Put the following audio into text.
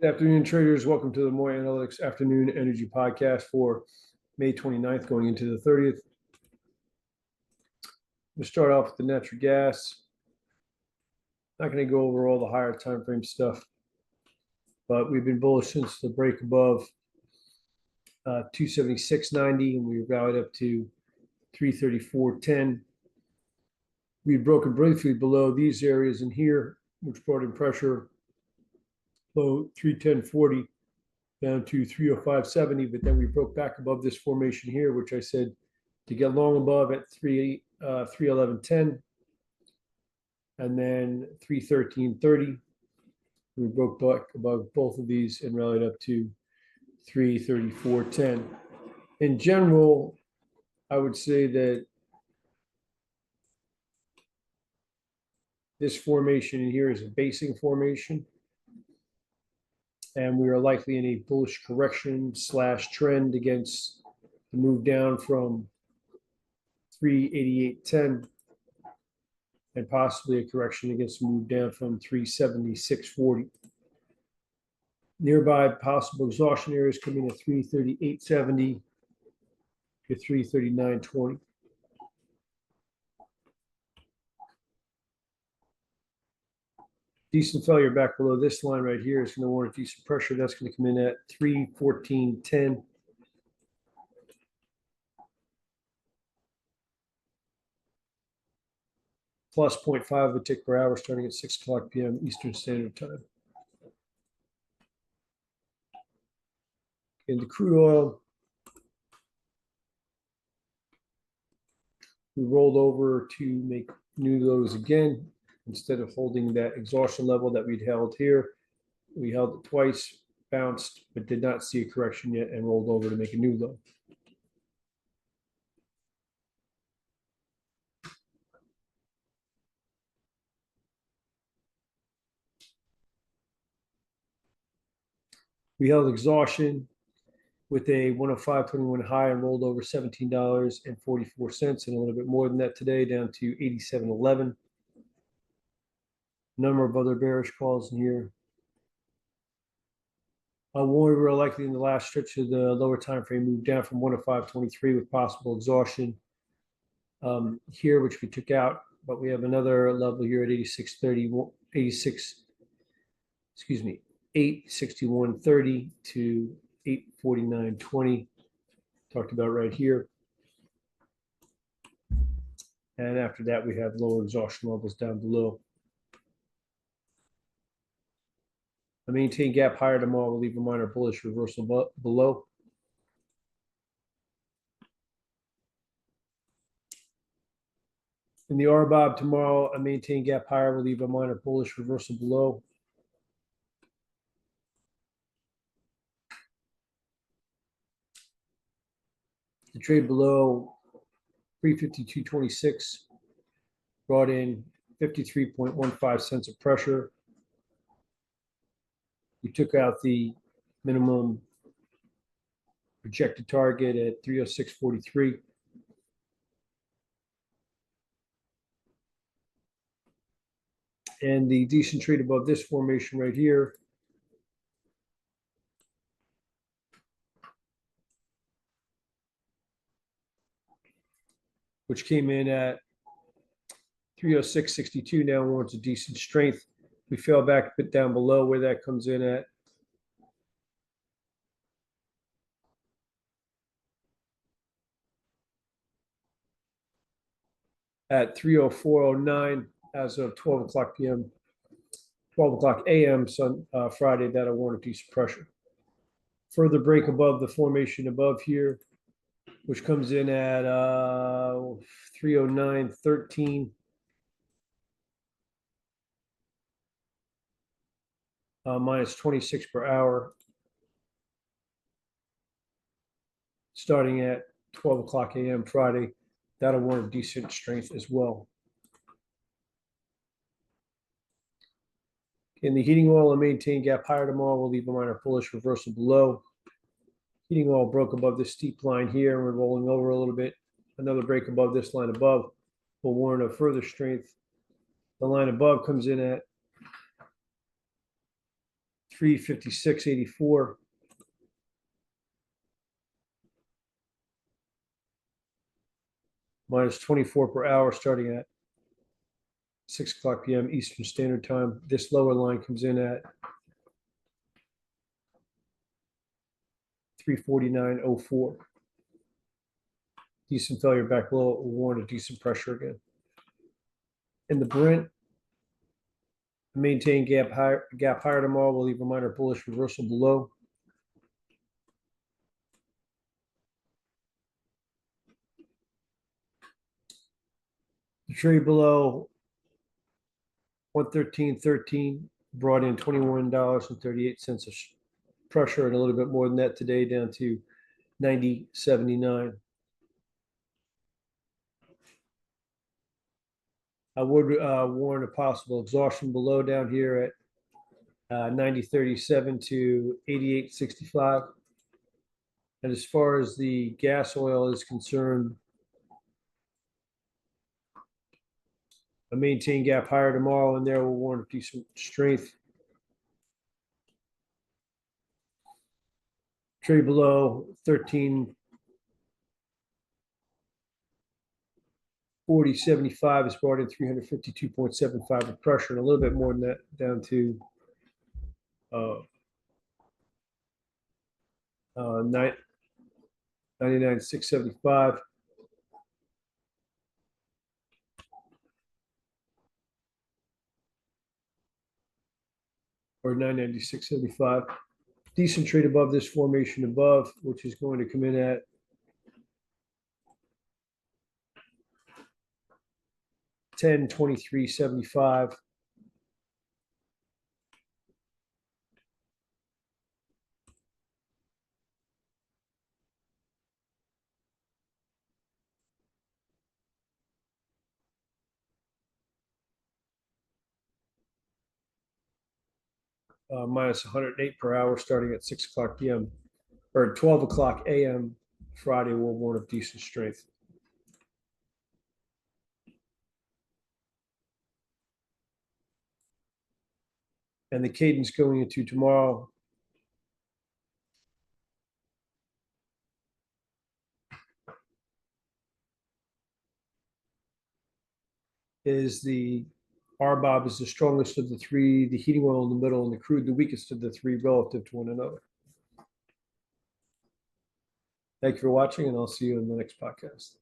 Good afternoon, traders. Welcome to the Moy Analytics Afternoon Energy Podcast for May 29th, going into the 30th. We'll start off with the natural gas. Not going to go over all the higher time frame stuff, but we've been bullish since the break above 276.90, and we rallied up to 334.10. We had broken briefly below these areas in here, which brought in pressure below 310.40 down to 305.70, but then we broke back above this formation here, which I said to get long above at 311.10 and then 313.30. We broke back above both of these and rallied up to 334.10. In general, I would say that this formation in here is a basing formation, and we are likely in a bullish correction / trend against the move down from 388.10 and possibly a correction against the move down from 376.40. Nearby possible exhaustion areas coming at 338.70 to 339.20. Decent failure back below this line right here is going to warrant decent pressure. That's going to come in at 314.10. Plus 0.5 of a tick per hour starting at 6 o'clock p.m. Eastern Standard Time. In the crude oil, we rolled over to make new lows again. Instead of holding that exhaustion level that we'd held here, we held it twice, bounced, but did not see a correction yet and rolled over to make a new low. We held exhaustion with a 105.21 high and rolled over $17.44 and a little bit more than that today, down to 87.11. Number of other bearish calls in here. We were likely in the last stretch of the lower time frame move down from 105.23 with possible exhaustion here, which we took out, but we have another level here at 861.30 to 849.20. Talked about right here. And after that, we have lower exhaustion levels down below. I maintain gap higher tomorrow. We'll leave a minor bullish reversal below. In the RBOB tomorrow, I maintain gap higher. We'll leave a minor bullish reversal below. The trade below 352.26 brought in 53.15 cents of pressure. We took out the minimum projected target at 306.43. And the decent trade above this formation right here which came in at 306.62, now warrants a decent strength. We fell back a bit down below where that comes in at 304.09 as of 12 o'clock p.m. 12 o'clock a.m. Friday. That'll warrant a decent pressure. Further break above the formation above here, which comes in at 309.13. Minus 26 per hour, starting at 12 o'clock a.m. Friday. That'll warrant decent strength as well. In the heating oil, I maintain gap higher tomorrow. We'll leave a minor bullish reversal below. Heating oil broke above this steep line here, and we're rolling over a little bit. Another break above this line above will warrant a further strength. The line above comes in at 356.84. Minus 24 per hour starting at 6 o'clock p.m. Eastern Standard Time. This lower line comes in at 349.04. Decent failure back low will warrant a decent pressure again. In the Brent, maintain gap higher tomorrow. We'll leave a minor bullish reversal below. The trade below 113.13 brought in $21.38 of pressure, and a little bit more than that today, down to 90.79. I would warn a possible exhaustion below down here at 90.37 to 88.65. And as far as the gas oil is concerned, a maintain gap higher tomorrow, and there will warrant a decent strength. Trade below 13.4075 is brought in 352.75 of pressure, and a little bit more than that, down to 99.675. Or 996.75. Decent trade above this formation above, which is going to come in at $10.23.75. Minus 108 per hour starting at 6 o'clock p.m. or 12 o'clock a.m. Friday will warrant of decent strength. And the cadence going into tomorrow is the RBOB is the strongest of the three, the heating oil in the middle, and the crude the weakest of the three relative to one another. Thank you for watching, and I'll see you in the next podcast.